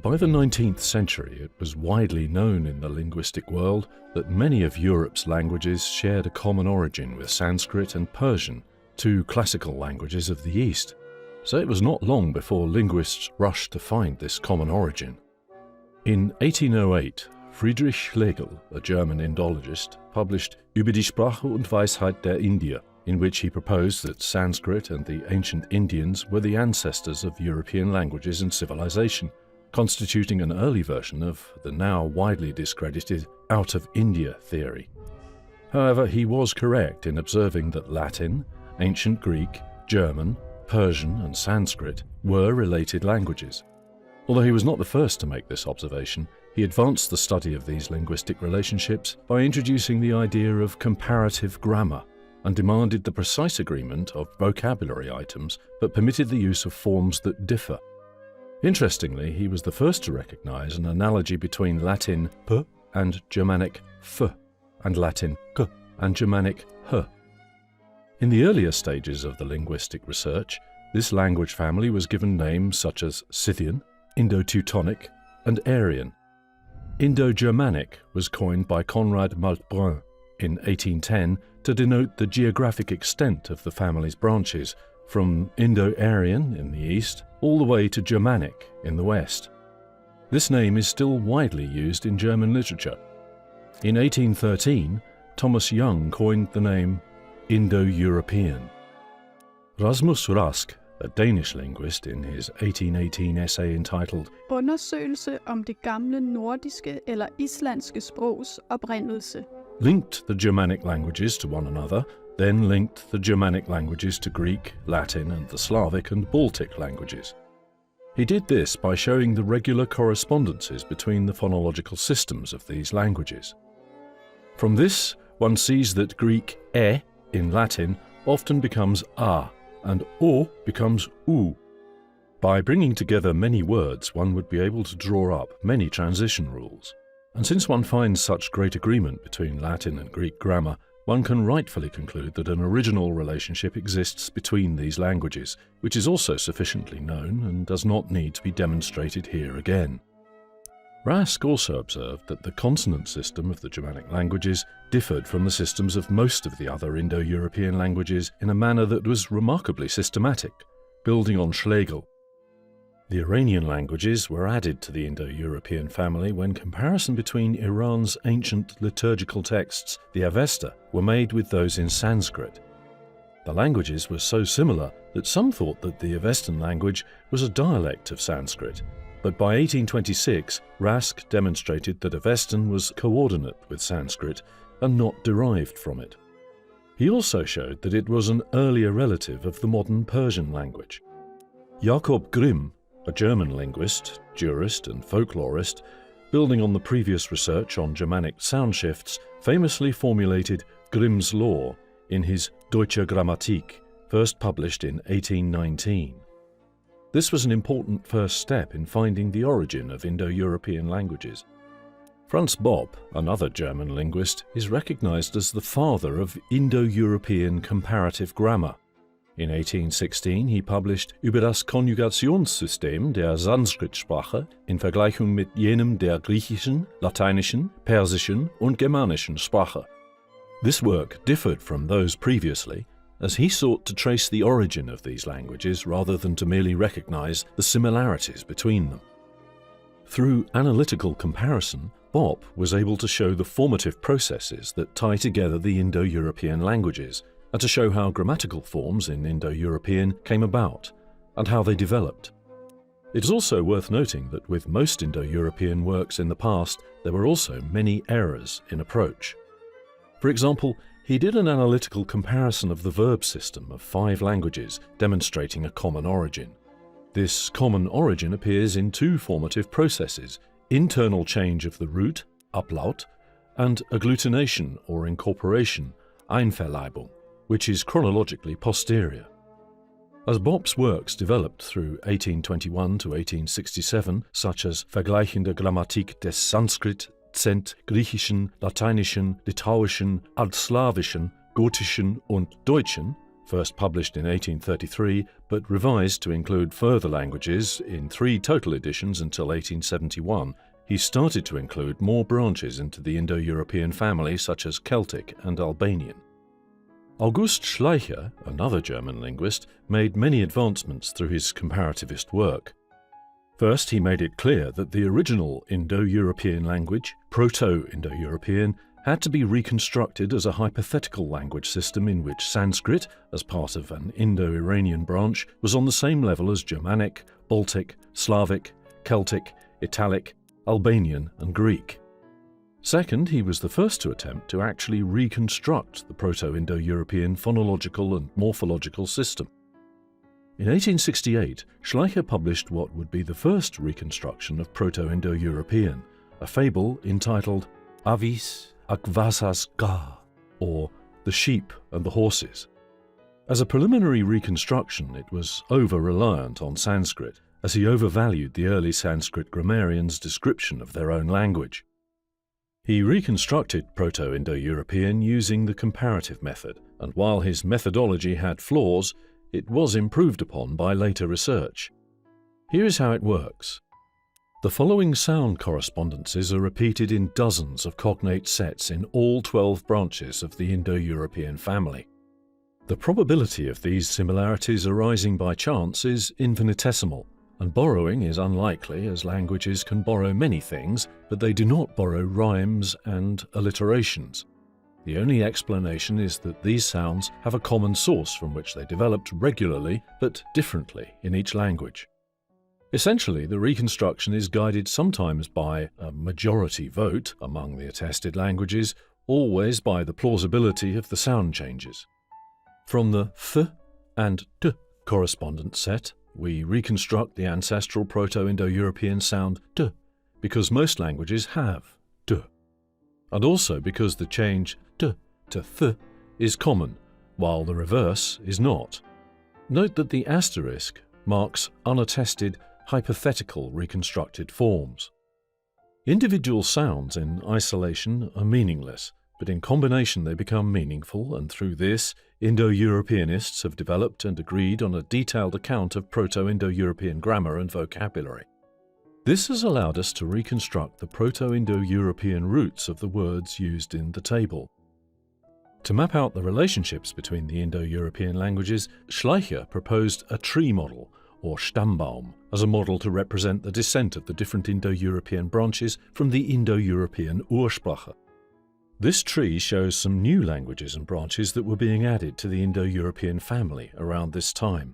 By the 19th century, it was widely known in the linguistic world that many of Europe's languages shared a common origin with Sanskrit and Persian, two classical languages of the East. So it was not long before linguists rushed to find this common origin. In 1808, Friedrich Schlegel, a German Indologist, published Über die Sprache und Weisheit der Indier, in which he proposed that Sanskrit and the ancient Indians were the ancestors of European languages and civilization, constituting an early version of the now widely discredited Out of India theory. However, he was correct in observing that Latin, ancient Greek, German, Persian and Sanskrit were related languages. Although he was not the first to make this observation, he advanced the study of these linguistic relationships by introducing the idea of comparative grammar and demanded the precise agreement of vocabulary items but permitted the use of forms that differ. Interestingly, he was the first to recognize an analogy between Latin p and Germanic f, and Latin k and Germanic h. In the earlier stages of the linguistic research, this language family was given names such as Scythian, Indo-Teutonic, and Aryan. Indo-Germanic was coined by Conrad Maltbrun in 1810 to denote the geographic extent of the family's branches, from Indo-Aryan in the east all the way to Germanic in the west. This name is still widely used in German literature. In 1813, Thomas Young coined the name Indo-European. Rasmus Rask, a Danish linguist, in his 1818 essay entitled Undersøgelse om det gamle nordiske eller islandske sprogs oprindelse, linked the Germanic languages to one another, then linked the Germanic languages to Greek, Latin, and the Slavic and Baltic languages. He did this by showing the regular correspondences between the phonological systems of these languages. From this, one sees that Greek e in Latin often becomes a, and o becomes u. By bringing together many words, one would be able to draw up many transition rules. And since one finds such great agreement between Latin and Greek grammar, one can rightfully conclude that an original relationship exists between these languages, which is also sufficiently known and does not need to be demonstrated here again. Rask also observed that the consonant system of the Germanic languages differed from the systems of most of the other Indo-European languages in a manner that was remarkably systematic, building on Schlegel. The Iranian languages were added to the Indo-European family when comparison between Iran's ancient liturgical texts, the Avesta, were made with those in Sanskrit. The languages were so similar that some thought that the Avestan language was a dialect of Sanskrit, but by 1826 Rask demonstrated that Avestan was coordinate with Sanskrit and not derived from it. He also showed that it was an earlier relative of the modern Persian language. Jakob Grimm, a German linguist, jurist and folklorist, building on the previous research on Germanic sound shifts, famously formulated Grimm's law in his Deutsche Grammatik, first published in 1819. This was an important first step in finding the origin of Indo-European languages. Franz Bopp, another German linguist, is recognized as the father of Indo-European comparative grammar. In 1816 he published Über das Konjugationssystem der Sanskrit-Sprache in Vergleichung mit jenem der griechischen, lateinischen, persischen und germanischen Sprache. This work differed from those previously, as he sought to trace the origin of these languages rather than to merely recognize the similarities between them. Through analytical comparison, Bopp was able to show the formative processes that tie together the Indo-European languages, and to show how grammatical forms in Indo-European came about, and how they developed. It is also worth noting that with most Indo-European works in the past, there were also many errors in approach. For example, he did an analytical comparison of the verb system of 5 languages, demonstrating a common origin. This common origin appears in 2 formative processes: internal change of the root, Ablaut, and agglutination or incorporation, Einverleibung, which is chronologically posterior. As Bopp's works developed through 1821 to 1867, such as Vergleichende Grammatik des Sanskrit, Zend, Griechischen, Lateinischen, Litauischen, Altslawischen, Gotischen und Deutschen, first published in 1833 but revised to include further languages in 3 total editions until 1871, he started to include more branches into the Indo-European family such as Celtic and Albanian. August Schleicher, another German linguist, made many advancements through his comparativist work. First, he made it clear that the original Indo-European language, Proto-Indo-European, had to be reconstructed as a hypothetical language system in which Sanskrit, as part of an Indo-Iranian branch, was on the same level as Germanic, Baltic, Slavic, Celtic, Italic, Albanian and Greek. Second, he was the first to attempt to actually reconstruct the Proto-Indo-European phonological and morphological system. In 1868, Schleicher published what would be the first reconstruction of Proto-Indo-European, a fable entitled Avis ak vasas ga, or The Sheep and the Horses. As a preliminary reconstruction, it was over-reliant on Sanskrit, as he overvalued the early Sanskrit grammarians' description of their own language. He reconstructed Proto-Indo-European using the comparative method, and while his methodology had flaws, it was improved upon by later research. Here is how it works. The following sound correspondences are repeated in dozens of cognate sets in all 12 branches of the Indo-European family. The probability of these similarities arising by chance is infinitesimal, and borrowing is unlikely as languages can borrow many things, but they do not borrow rhymes and alliterations. The only explanation is that these sounds have a common source from which they developed regularly but differently in each language. Essentially, the reconstruction is guided sometimes by a majority vote among the attested languages, always by the plausibility of the sound changes. From the th and t correspondence set, we reconstruct the ancestral Proto-Indo-European sound t, because most languages have t, and also because the change t to th is common, while the reverse is not. Note that the asterisk marks unattested, hypothetical reconstructed forms. Individual sounds in isolation are meaningless, but in combination they become meaningful, and through this, Indo-Europeanists have developed and agreed on a detailed account of Proto-Indo-European grammar and vocabulary. This has allowed us to reconstruct the Proto-Indo-European roots of the words used in the table. To map out the relationships between the Indo-European languages, Schleicher proposed a tree model, or Stammbaum, as a model to represent the descent of the different Indo-European branches from the Indo-European Ursprache. This tree shows some new languages and branches that were being added to the Indo-European family around this time.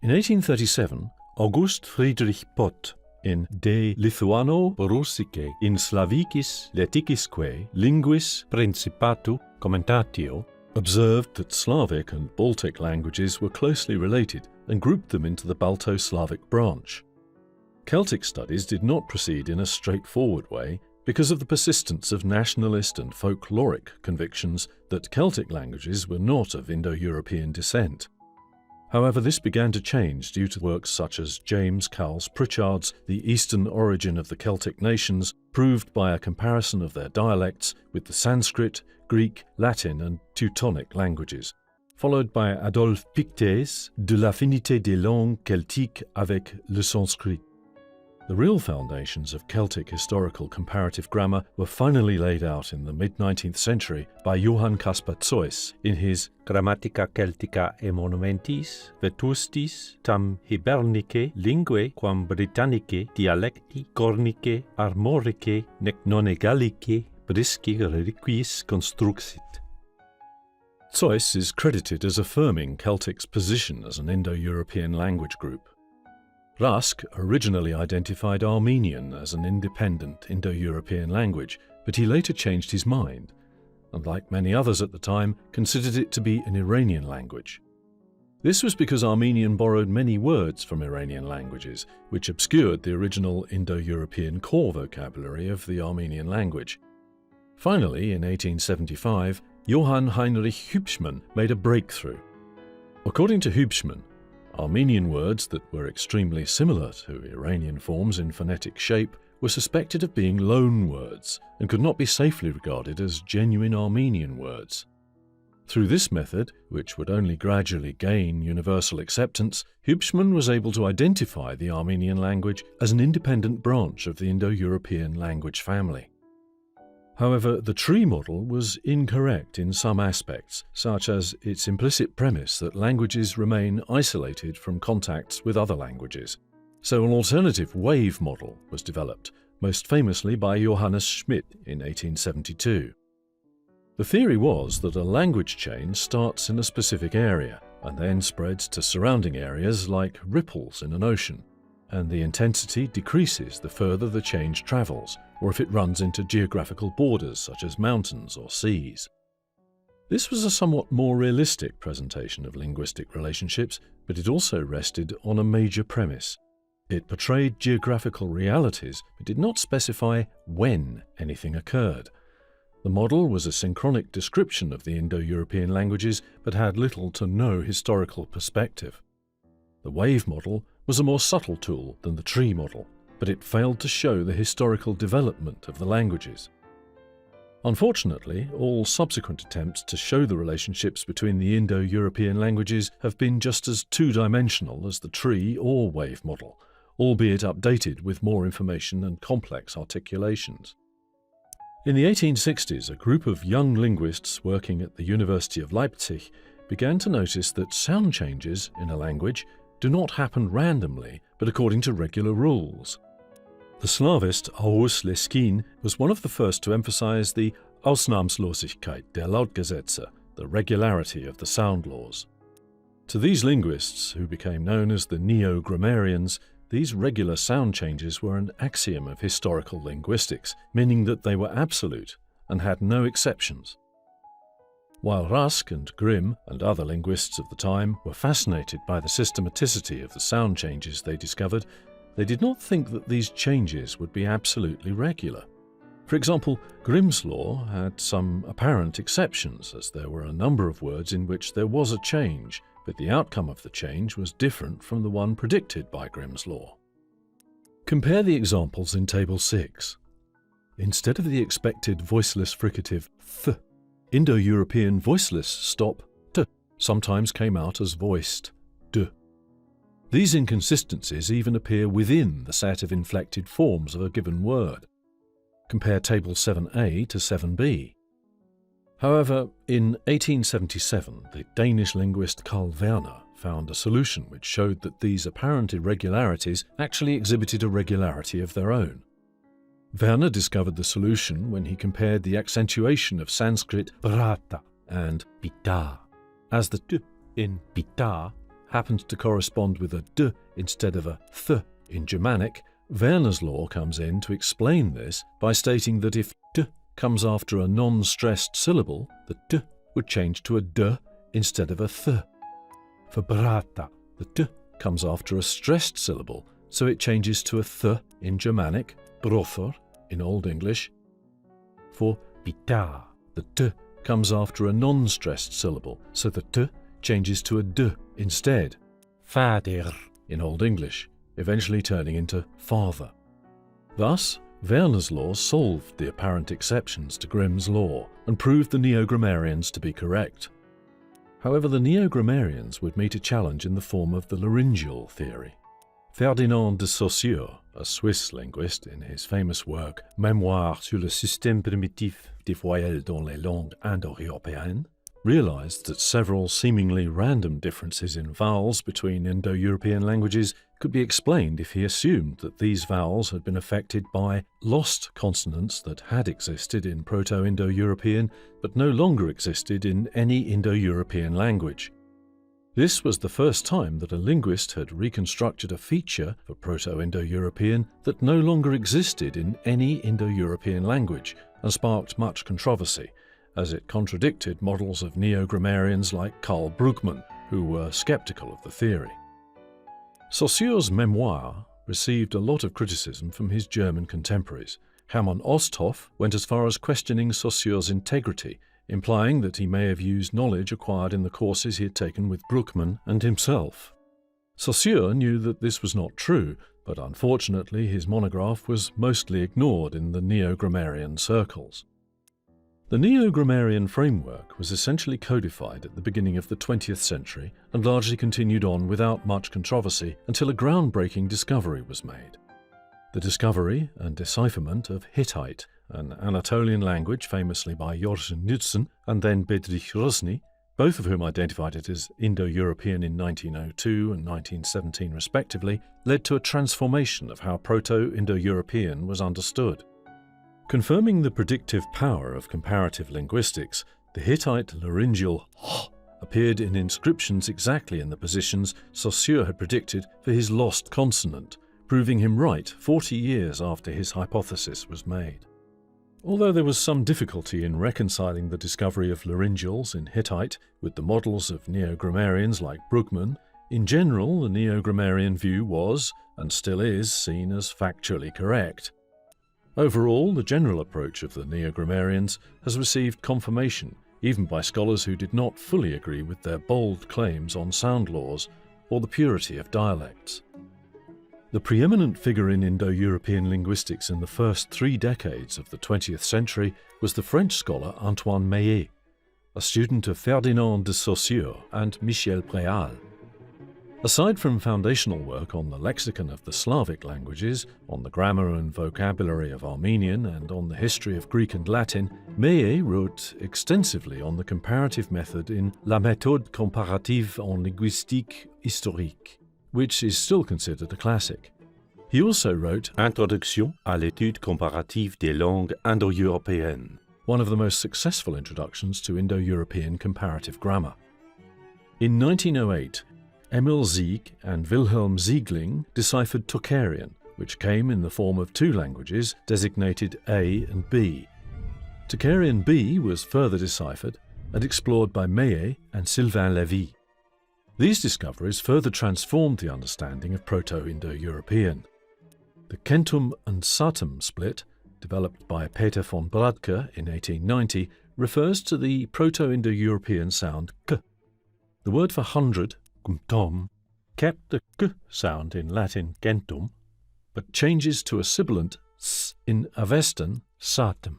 In 1837, August Friedrich Pott, in De Lithuano-Russicae in Slavicis Leticisque Linguis Principatu Commentatio, observed that Slavic and Baltic languages were closely related and grouped them into the Balto-Slavic branch. Celtic studies did not proceed in a straightforward way because of the persistence of nationalist and folkloric convictions that Celtic languages were not of Indo-European descent. However, this began to change due to works such as James Cowles Pritchard's The Eastern Origin of the Celtic Nations, proved by a comparison of their dialects with the Sanskrit, Greek, Latin and Teutonic languages, followed by Adolphe Pictet's De l'affinité des langues celtiques avec le sanskrit. The real foundations of Celtic historical comparative grammar were finally laid out in the mid-19th century by Johann Caspar Zeuss in his Grammatica Celtica e Monumentis Vetustis tam Hibernicae linguae quam Britannicae dialecti cornicae armoricae nec non egalicae brisci reliquis construxit. Zeuss is credited as affirming Celtic's position as an Indo-European language group. Rusk originally identified Armenian as an independent Indo-European language, but he later changed his mind, and like many others at the time, considered it to be an Iranian language. This was because Armenian borrowed many words from Iranian languages, which obscured the original Indo-European core vocabulary of the Armenian language. Finally, in 1875, Johann Heinrich Hübschmann made a breakthrough. According to Hübschmann, Armenian words that were extremely similar to Iranian forms in phonetic shape were suspected of being loan words and could not be safely regarded as genuine Armenian words. Through this method, which would only gradually gain universal acceptance, Hübschmann was able to identify the Armenian language as an independent branch of the Indo-European language family. However, the tree model was incorrect in some aspects, such as its implicit premise that languages remain isolated from contacts with other languages. So an alternative wave model was developed, most famously by Johannes Schmidt in 1872. The theory was that a language chain starts in a specific area and then spreads to surrounding areas like ripples in an ocean, and the intensity decreases the further the change travels, or if it runs into geographical borders such as mountains or seas. This was a somewhat more realistic presentation of linguistic relationships, but it also rested on a major premise. It portrayed geographical realities, but did not specify when anything occurred. The model was a synchronic description of the Indo-European languages, but had little to no historical perspective. The wave model was a more subtle tool than the tree model, but it failed to show the historical development of the languages. Unfortunately, all subsequent attempts to show the relationships between the Indo-European languages have been just as two-dimensional as the tree or wave model, albeit updated with more information and complex articulations. In the 1860s, a group of young linguists working at the University of Leipzig began to notice that sound changes in a language do not happen randomly, but according to regular rules. The Slavist Aryus Leskin was one of the first to emphasize the Ausnahmslosigkeit der Lautgesetze, the regularity of the sound laws. To these linguists, who became known as the Neogrammarians, these regular sound changes were an axiom of historical linguistics, meaning that they were absolute and had no exceptions. While Rusk and Grimm and other linguists of the time were fascinated by the systematicity of the sound changes they discovered, they did not think that these changes would be absolutely regular. For example, Grimm's law had some apparent exceptions, as there were a number of words in which there was a change, but the outcome of the change was different from the one predicted by Grimm's law. Compare the examples in Table 6. Instead of the expected voiceless fricative th, Indo-European voiceless stop t sometimes came out as voiced d. These inconsistencies even appear within the set of inflected forms of a given word. Compare Table 7a to 7b. However, in 1877, the Danish linguist Carl Werner found a solution which showed that these apparent irregularities actually exhibited a regularity of their own. Werner discovered the solution when he compared the accentuation of Sanskrit brata and pita. As the t in pita happened to correspond with a d instead of a th in Germanic, Werner's law comes in to explain this by stating that if t comes after a non-stressed syllable, the t would change to a d instead of a th. For brata, the t comes after a stressed syllable, so it changes to a th in Germanic, brother in Old English. For pita, the t comes after a non-stressed syllable, so the t changes to a d instead, fader in Old English, eventually turning into father. Thus, Werner's law solved the apparent exceptions to Grimm's law and proved the Neogrammarians to be correct. However, the Neogrammarians would meet a challenge in the form of the Laryngeal Theory. Ferdinand de Saussure, a Swiss linguist, in his famous work Mémoire sur le système primitif des voyelles dans les langues indo-européennes, realized that several seemingly random differences in vowels between Indo-European languages could be explained if he assumed that these vowels had been affected by lost consonants that had existed in Proto-Indo-European but no longer existed in any Indo-European language. This was the first time that a linguist had reconstructed a feature for Proto-Indo-European that no longer existed in any Indo-European language and sparked much controversy, as it contradicted models of Neogrammarians like Karl Brugmann, who were skeptical of the theory. Saussure's Mémoire received a lot of criticism from his German contemporaries. Hermann Osthoff went as far as questioning Saussure's integrity, implying that he may have used knowledge acquired in the courses he had taken with Brugmann and himself. Saussure knew that this was not true, but unfortunately his monograph was mostly ignored in the Neogrammarian circles. The Neogrammarian framework was essentially codified at the beginning of the 20th century and largely continued on without much controversy until a groundbreaking discovery was made. The discovery and decipherment of Hittite, an Anatolian language famously by Jorgen Knudsen and then Bedřich Rosny, both of whom identified it as Indo-European in 1902 and 1917 respectively, led to a transformation of how Proto-Indo-European was understood. Confirming the predictive power of comparative linguistics, the Hittite laryngeal h appeared in inscriptions exactly in the positions Saussure had predicted for his lost consonant, proving him right 40 years after his hypothesis was made. Although there was some difficulty in reconciling the discovery of laryngeals in Hittite with the models of Neogrammarians like Brugmann, in general the Neogrammarian view was, and still is, seen as factually correct. Overall, the general approach of the Neogrammarians has received confirmation, even by scholars who did not fully agree with their bold claims on sound laws or the purity of dialects. The preeminent figure in Indo-European linguistics in the first 3 decades of the 20th century was the French scholar Antoine Meillet, a student of Ferdinand de Saussure and Michel Préal. Aside from foundational work on the lexicon of the Slavic languages, on the grammar and vocabulary of Armenian, and on the history of Greek and Latin, Meillet wrote extensively on the comparative method in La méthode comparative en linguistique historique, which is still considered a classic. He also wrote Introduction à l'étude comparative des langues indo-européennes, one of the most successful introductions to Indo-European comparative grammar. In 1908, Emil Sieg and Wilhelm Siegling deciphered Tocharian, which came in the form of 2 languages designated A and B. Tocharian B was further deciphered and explored by Meillet and Sylvain Lévy. These discoveries further transformed the understanding of Proto-Indo-European. The Kentum and Satem split, developed by Peter von Bradke in 1890, refers to the Proto-Indo-European sound k. The word for 100, gumtom, kept the k sound in Latin gentum, but changes to a sibilant s in Avestan satem.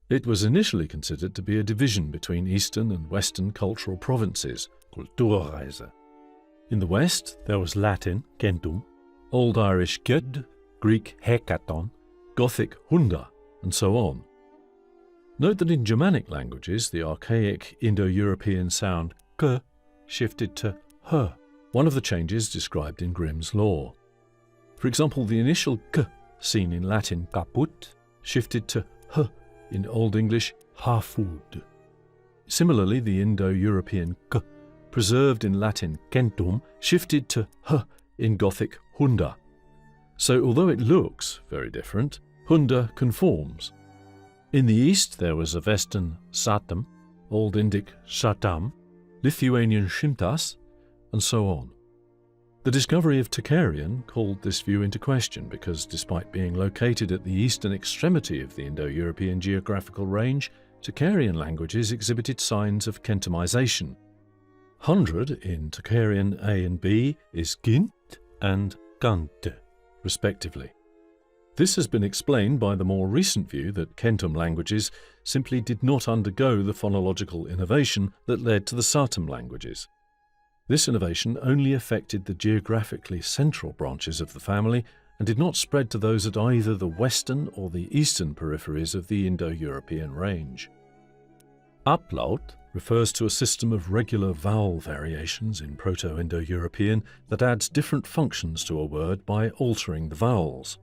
It was initially considered to be a division between Eastern and Western cultural provinces, Kulturreise. In the West, there was Latin, gentum, Old Irish ged, Greek hekaton, Gothic hunda, and so on. Note that in Germanic languages, the archaic Indo-European sound k shifted to h, one of the changes described in Grimm's law. For example, the initial k seen in Latin caput shifted to h in Old English hafud. Similarly, the Indo-European k, preserved in Latin centum, shifted to h in Gothic hunda. So although it looks very different, hunda conforms. In the East there was Avestan satam, Old Indic shatam, Lithuanian shimtas, and so on. The discovery of Tocharian called this view into question because, despite being located at the eastern extremity of the Indo-European geographical range, Tocharian languages exhibited signs of kentumization. 100 in Tocharian A and B is gint and gant, respectively. This has been explained by the more recent view that Kentum languages simply did not undergo the phonological innovation that led to the Satem languages. This innovation only affected the geographically central branches of the family and did not spread to those at either the western or the eastern peripheries of the Indo-European range. Ablaut refers to a system of regular vowel variations in Proto-Indo-European that adds different functions to a word by altering the vowels.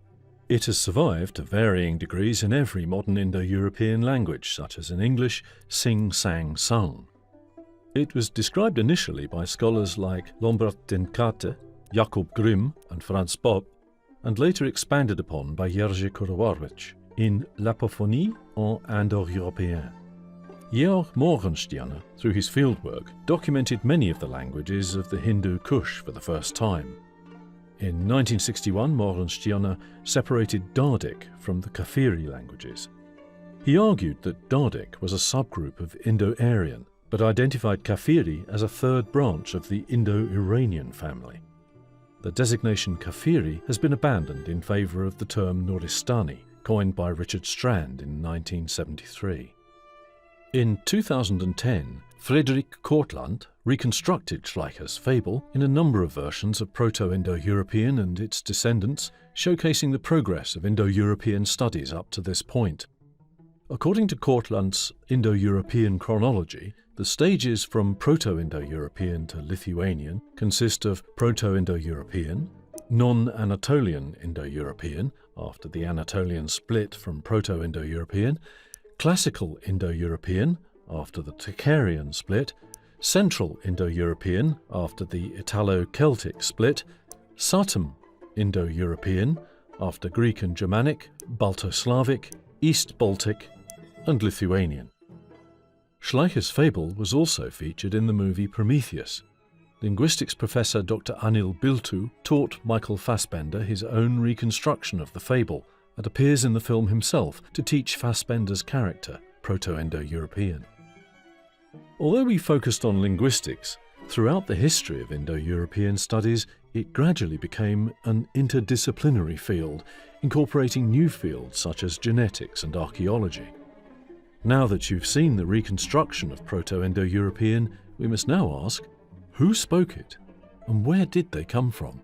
It has survived to varying degrees in every modern Indo-European language, such as in English, sing, sang, sung. It was described initially by scholars like Lombard den Kate, Jakob Grimm and Franz Bopp, and later expanded upon by Jerzy Kołowrowicz in L'apophonie en Indo-Européen. Georg Morgenstern, through his fieldwork, documented many of the languages of the Hindu Kush for the first time. In 1961, Morgenstern separated Dardic from the Kafiri languages. He argued that Dardic was a subgroup of Indo-Aryan, but identified Kafiri as a third branch of the Indo-Iranian family. The designation Kafiri has been abandoned in favour of the term Nuristani, coined by Richard Strand in 1973. In 2010, Friedrich Kortlandt reconstructed Schleicher's fable in a number of versions of Proto-Indo-European and its descendants, showcasing the progress of Indo-European studies up to this point. According to Kortlandt's Indo-European chronology, the stages from Proto-Indo-European to Lithuanian consist of Proto-Indo-European, non-Anatolian Indo-European, after the Anatolian split from Proto-Indo-European, Classical Indo-European, after the Tocharian split, Central Indo-European, after the Italo-Celtic split, Southern Indo-European, after Greek and Germanic, Balto-Slavic, East Baltic, and Lithuanian. Schleicher's fable was also featured in the movie Prometheus. Linguistics professor Dr. Anil Biltu taught Michael Fassbender his own reconstruction of the fable and appears in the film himself to teach Fassbender's character, Proto-Indo-European. Although we focused on linguistics, throughout the history of Indo-European studies, it gradually became an interdisciplinary field, incorporating new fields such as genetics and archaeology. Now that you've seen the reconstruction of Proto-Indo-European, we must now ask, who spoke it, and where did they come from?